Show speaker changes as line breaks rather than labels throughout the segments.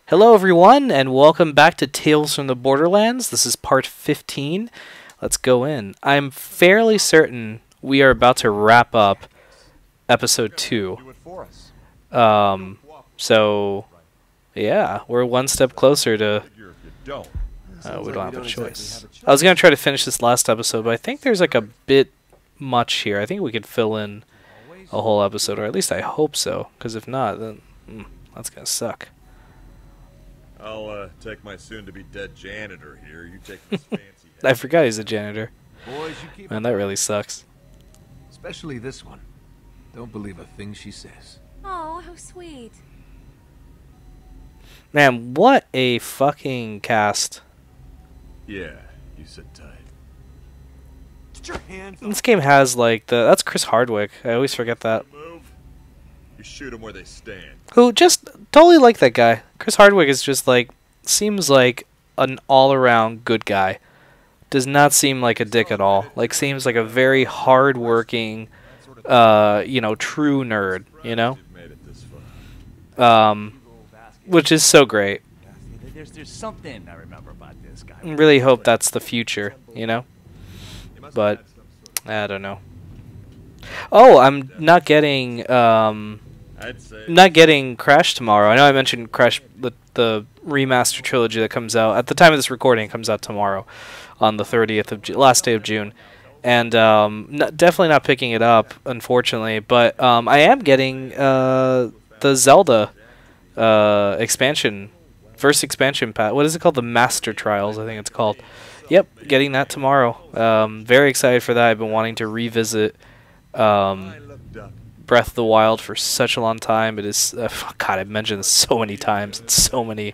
Hello everyone, and welcome back to Tales from the Borderlands. This is part 15. Let's go in. I'm fairly certain we are about to wrap up episode 2. So, yeah, we're one step closer to... we don't have a choice. I was going to try to finish this last episode, but I think there's like a bit much here. I think we could fill in a whole episode, or at least I hope so, because if not, then that's going to suck.
I'll take my soon-to-be-dead janitor here. You take this fancy
I forgot he's a janitor.
Boys, you keep
Man, that really sucks.
Especially this one. Don't believe a thing she says.
Oh, how sweet.
Man, what a fucking cast.
Yeah, you sit tight.
Get your hands
This game has like that's Chris Hardwick. I always forget that.
Move. You shoot them where they stand.
Who just totally like that guy. Chris Hardwick is just like seems like an all-around good guy. Does not seem like a dick at all. Like seems like a very hard-working, true nerd. You know, which is so great.
There's something I remember about this guy.
I really hope that's the future. You know, but I don't know. Oh, I'm not getting Crash tomorrow. I know I mentioned Crash, the remaster trilogy that comes out at the time of this recording. It comes out tomorrow, on the 30th of last day of June, and definitely not picking it up, unfortunately. But I am getting the Zelda first expansion pack. What is it called? The Master Trials, I think it's called. Yep, getting that tomorrow. Very excited for that. I've been wanting to revisit Breath of the Wild for such a long time. It is God, I've mentioned this so many times. It's so many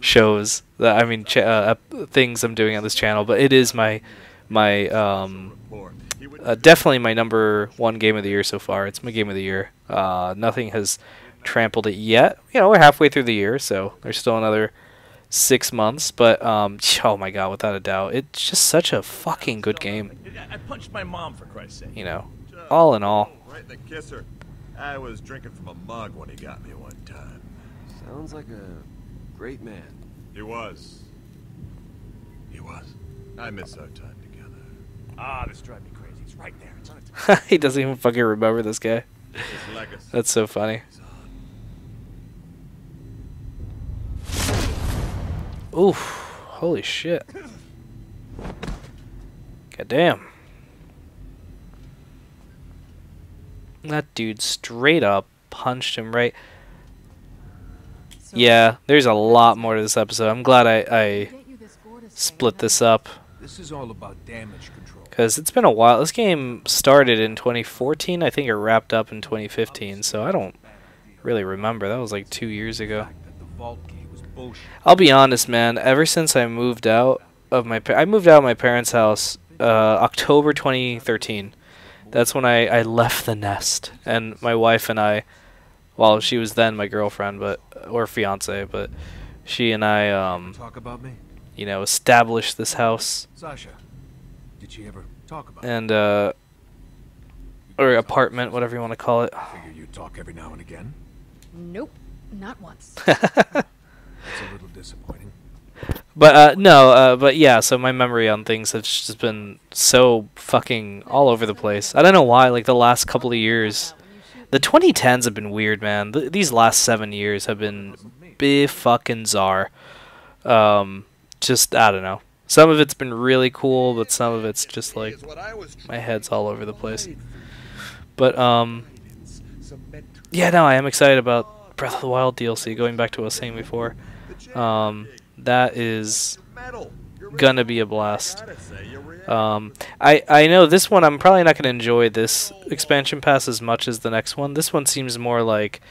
shows that things I'm doing on this channel, but it is definitely my number one game of the year so far. It's my game of the year. Nothing has trampled it yet. You know, we're halfway through the year, so there's still another 6 months. But oh my god, without a doubt, it's just such a fucking good game.
I punched my mom, for Christ's sake.
You know, all in all.
Right in the kisser. I was drinking from a mug when he got me one time.
Sounds like a great man.
He was. He was. I miss our time together.
Ah, this drives me crazy. It's right there. It's on its
He doesn't even fucking remember this guy.
His legacy
That's so funny.
is on.
Oof. Holy shit. God damn. That dude straight up punched him right. Yeah, there's a lot more to this episode. I'm glad I split this up.
This is all about damage control.
Because it's been a while. This game started in 2014. I think it wrapped up in 2015. So I don't really remember. That was like 2 years ago. I'll be honest, man. Ever since I moved out of my parents' house October 2013. That's when I left the nest, and my wife and I, well, she was then my girlfriend, or fiance, but she and I,
Talk about me?
you know, established this house.
Sasha, did she ever talk about
And or apartment, whatever you want to call it.
Figure you talk every now and again.
Nope, not once.
That's a little disappointing.
But but yeah. So my memory on things has just been so fucking all over the place. I don't know why. Like the last couple of years, the 2010s have been weird, man. These last 7 years have been fucking czar. Just I don't know. Some of it's been really cool, but some of it's just like my head's all over the place. But yeah, no, I am excited about Breath of the Wild DLC. Going back to what I was saying before, that is gonna be a blast. I know this one I'm probably not gonna enjoy this expansion pass as much as the next one. This one seems more like,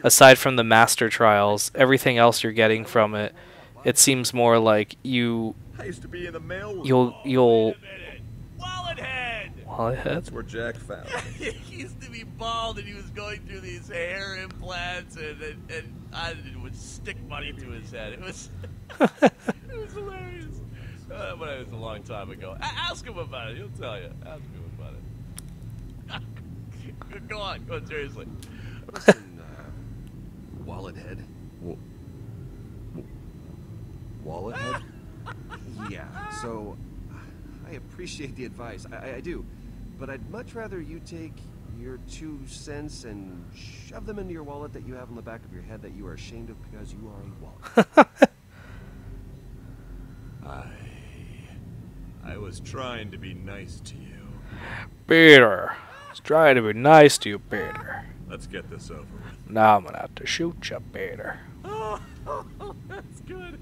aside from the Master Trials, everything else you're getting from it, it seems more like you'll
Wallet head!
That's where Jack found it.
He used to be bald, and he was going through these hair implants, and it would stick money to his head. It was it was hilarious. But it was a long time ago. Ask him about it. He'll tell you. Ask him about it. Go on, seriously.
Wallet head. wallet head?
Yeah, so I appreciate the advice. I do. But I'd much rather you take your 2 cents and shove them into your wallet that you have on the back of your head that you are ashamed of because you are a wallet.
I was trying to be nice to you.
Peter. I was trying to be nice to you, Peter.
Let's get this over with.
Now I'm gonna have to shoot you, Peter.
Oh, that's good.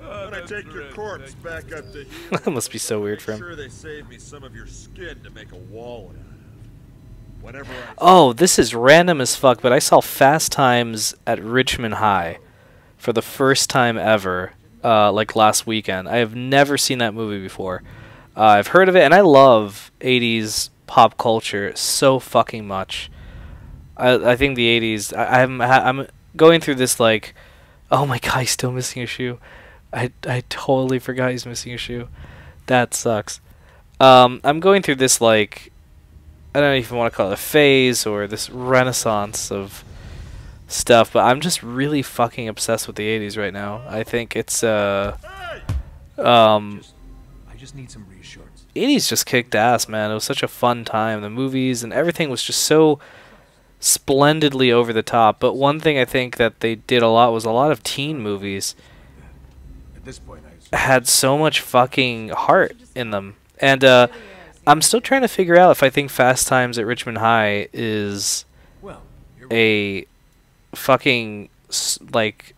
Oh,
When I
that's
take your
terrific.
corpse back up to here,
That must be so weird for
make
him.
sure they save me some of your skin to make a wallet out of. Whenever I
Oh, this is random as fuck, but I saw Fast Times at Richmond High for the first time ever, like last weekend. I have never seen that movie before. I've heard of it, and I love 80s pop culture so fucking much. I think the 80s, I'm going through this like, oh my god, he's still missing a shoe. I totally forgot he's missing a shoe. That sucks. I'm going through this like, I don't know if you want to call it a phase or this renaissance of stuff, but I'm just really fucking obsessed with the 80s right now. I think it's
I just need some reassurance.
80s just kicked ass, man. It was such a fun time. The movies and everything was just so splendidly over the top. But one thing I think that they did a lot was a lot of teen movies
At this point, I
had so much fucking heart in them. And I'm still trying to figure out if I think Fast Times at Richmond High is
well, you're
a fucking like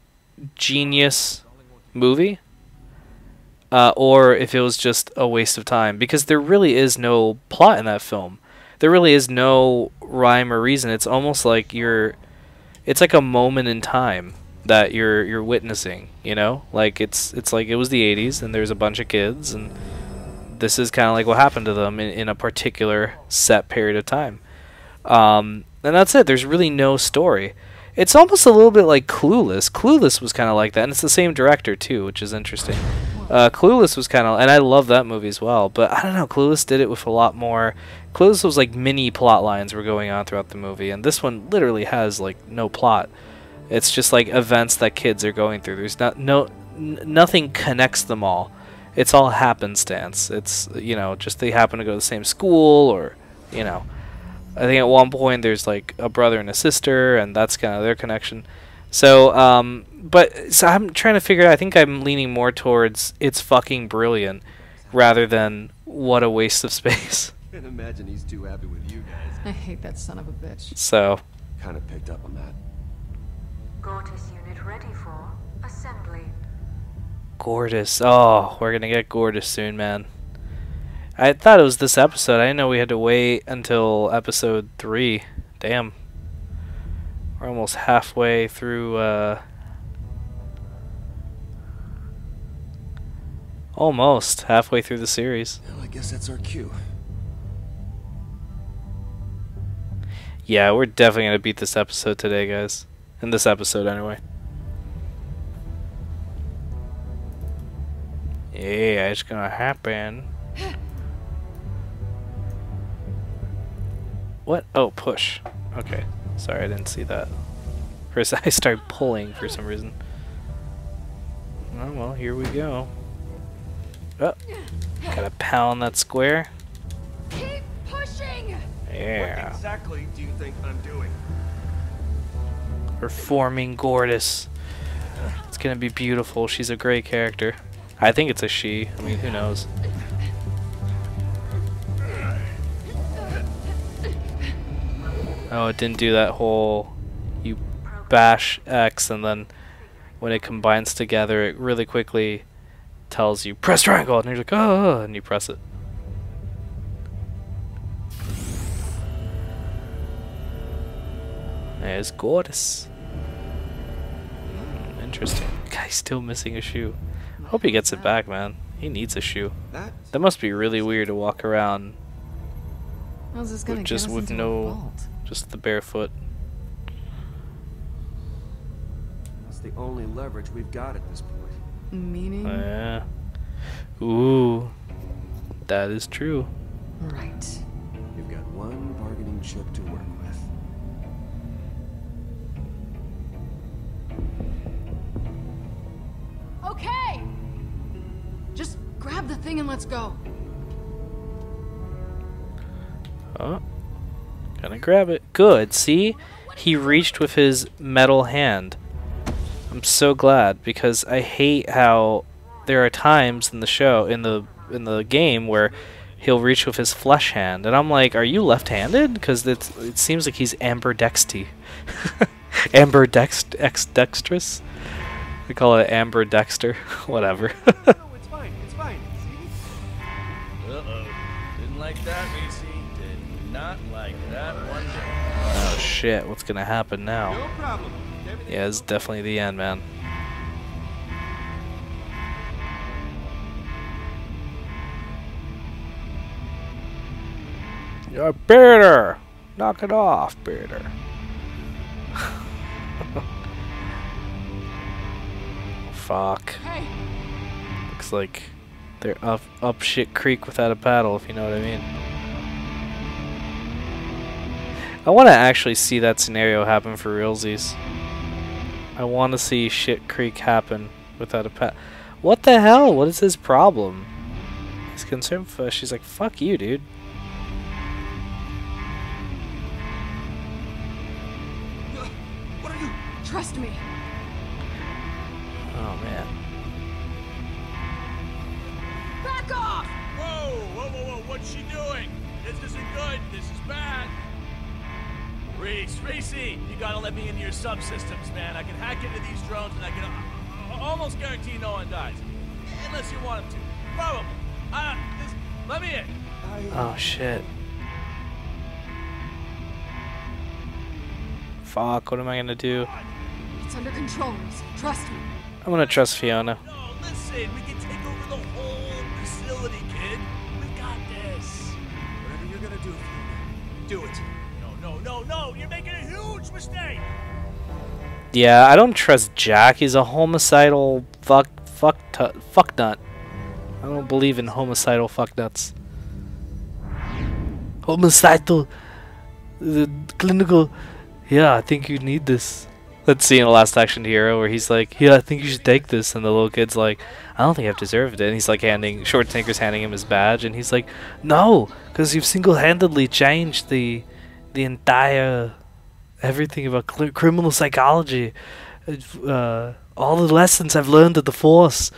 genius movie, or if it was just a waste of time, because there really is no plot in that film. There really is no rhyme or reason. It's almost like it's like a moment in time that you're witnessing, you know? Like it's like it was the 80s and there's a bunch of kids and this is kind of like what happened to them in a particular set period of time. And that's it. There's really no story. It's almost a little bit like Clueless. Clueless was kind of like that, and it's the same director too, which is interesting. Clueless was kind of, and I love that movie as well, but I don't know, Clueless did it with a lot more. Clueless was like mini plot lines were going on throughout the movie, and this one literally has like no plot. It's just like events that kids are going through. There's nothing connects them all. It's all happenstance. It's, you know, just they happen to go to the same school, or, you know, I think at one point there's like a brother and a sister, and that's kind of their connection. So, so I'm trying to figure out, I think I'm leaning more towards it's fucking brilliant rather than what a waste of space.
I can't imagine he's too happy with you guys.
I hate that son of a bitch.
So,
Kind of picked up on that.
Gortys unit ready for assembly.
Gortys. Oh, we're going to get Gortys soon, man. I thought it was this episode. I didn't know we had to wait until episode 3. Damn. We're almost halfway through, almost halfway through the series.
Well, I guess that's our cue.
Yeah, we're definitely going to beat this episode today, guys. In this episode, anyway. Yeah, it's going to happen. What? Oh, push. Okay. Sorry, I didn't see that. First, I started pulling for some reason. Oh, well, here we go. Oh, gotta pound that square.
Keep pushing!
Yeah.
What exactly do you think I'm doing?
Performing Gortys. It's gonna be beautiful. She's a great character. I think it's a she. I mean, who knows? Oh, it didn't do that whole you bash X and then when it combines together it really quickly tells you press triangle and you're like, oh, and you press it. There's Gortys. Interesting. Guy's still missing a shoe. Hope he gets it back, man. He needs a shoe. That must be really weird to walk around
How's this gonna
with
get
just
us
with
into a
no,
vault?
just the barefoot.
That's the only leverage we've got at this point.
Meaning?
Yeah. Ooh. That is true.
Right.
You've got one bargaining chip to work with.
Okay! the thing and let's go.
Oh, gonna grab it. Good. See, he reached with his metal hand. I'm so glad, because I hate how there are times in the show, in the game, where he'll reach with his flesh hand, and I'm like, are you left-handed? Because it seems like he's ambidexty. Ambidextrous. We call it ambidexter. Whatever.
No, it's fine. It's fine. See?
Uh-oh. Didn't like that, Macy. Did not like that one bit.
Oh shit! What's gonna happen now?
No problem. Everything's
Yeah, it's
okay.
definitely the end, man. You're bitter! Knock it off, bitter. Fuck.
Hey,
Looks like they're up shit creek without a paddle, if you know what I mean. I want to actually see that scenario happen for realsies. I want to see shit creek happen without a paddle. What the hell? What is his problem? He's concerned for. She's like, fuck you, dude.
What are you?
trust me.
Oh man.
Back off!
Whoa, whoa, whoa, whoa, what's she doing? This isn't good. This is bad. Reese, you gotta let me into your subsystems, man. I can hack into these drones and I can almost guarantee no one dies. Unless you want them to. Probably. Let me in.
Oh shit. Fuck, what am I gonna do?
It's under control, Reese. Trust me.
I'm gonna trust Fiona.
No, listen, we can take over the whole facility, kid. We got this.
Whatever you're gonna do, do it.
No, you're making a huge mistake.
Yeah, I don't trust Jack. He's a homicidal fuck nut. I don't believe in homicidal fuck nuts. Homicidal, clinical. Yeah, I think you need this. Let's see in the Last Action Hero where he's like, yeah, I think you should take this, and the little kid's like, I don't think I've deserved it, and he's like Schwarzenegger's handing him his badge, and he's like, no, because you've single-handedly changed the entire everything about criminal psychology, all the lessons I've learned at the Force,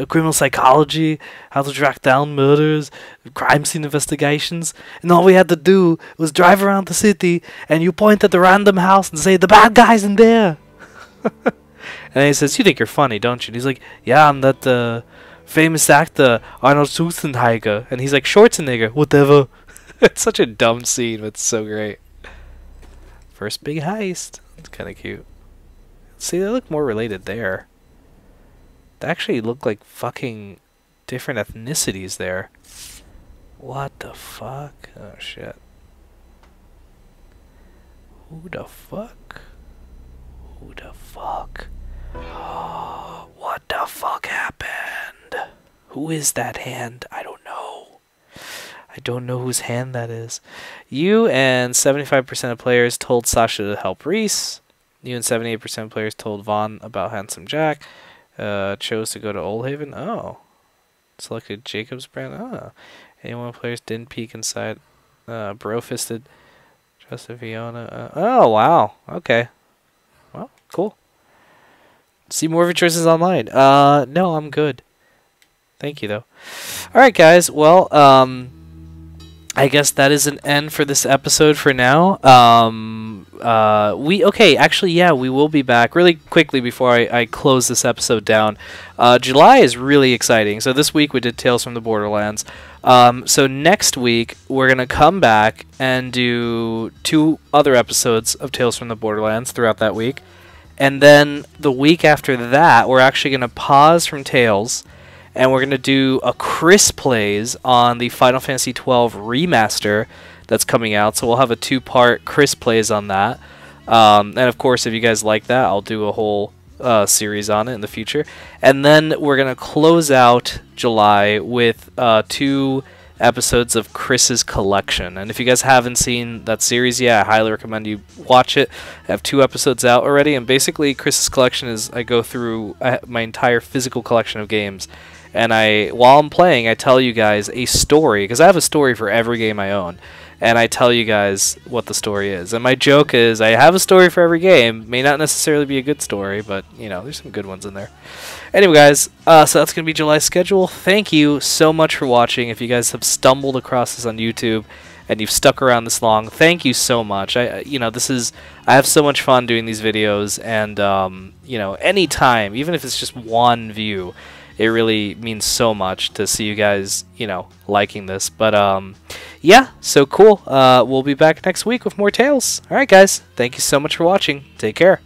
criminal psychology, how to track down murders, crime scene investigations, and all we had to do was drive around the city and you point at the random house and say, the bad guy's in there. And he says, you think you're funny, don't you? And he's like, yeah, I'm that famous actor Arnold Schwarzenegger. And he's like, Schwarzenegger, whatever. It's such a dumb scene, but it's so great. First big heist. It's kind of cute. See, they look more related there. They actually look like fucking different ethnicities there. What the fuck? Oh shit. Who the fuck? Who the fuck? What the fuck happened? Who is that hand? I don't know. I don't know whose hand that is. You and 75% of players told Sasha to help Reese. You and 78% of players told Vaughn about Handsome Jack. Chose to go to Old Haven. Oh. Selected Jacob's brand. Oh. 81 players didn't peek inside. Bro-fisted. Trusted Fiona. Oh, wow. Okay. Well, cool. See more of your choices online. No, I'm good. Thank you, though. Alright, guys. Well, I guess that is an end for this episode for now. Actually, yeah, we will be back really quickly before I close this episode down. July is really exciting. So this week we did Tales from the Borderlands. So next week we're going to come back and do 2 other episodes of Tales from the Borderlands throughout that week. And then the week after that, we're actually going to pause from Tales, and we're going to do a Chris Plays on the Final Fantasy XII remaster that's coming out. So we'll have a 2-part Chris Plays on that. And of course, if you guys like that, I'll do a whole series on it in the future. And then we're going to close out July with 2 episodes of Chris's Collection. And if you guys haven't seen that series yet, I highly recommend you watch it. I have 2 episodes out already, and basically Chris's Collection is I go through my entire physical collection of games, and while I'm playing, I tell you guys a story, because I have a story for every game I own, and I tell you guys what the story is. And my joke is I have a story for every game. May not necessarily be a good story, but, you know, there's some good ones in there. Anyway, guys, so that's going to be July's schedule. Thank you so much for watching. If you guys have stumbled across this on YouTube and you've stuck around this long, thank you so much. I have so much fun doing these videos, and, you know, anytime, even if it's just one view, it really means so much to see you guys, you know, liking this. But, yeah, so cool. We'll be back next week with more tales. Alright, guys. Thank you so much for watching. Take care.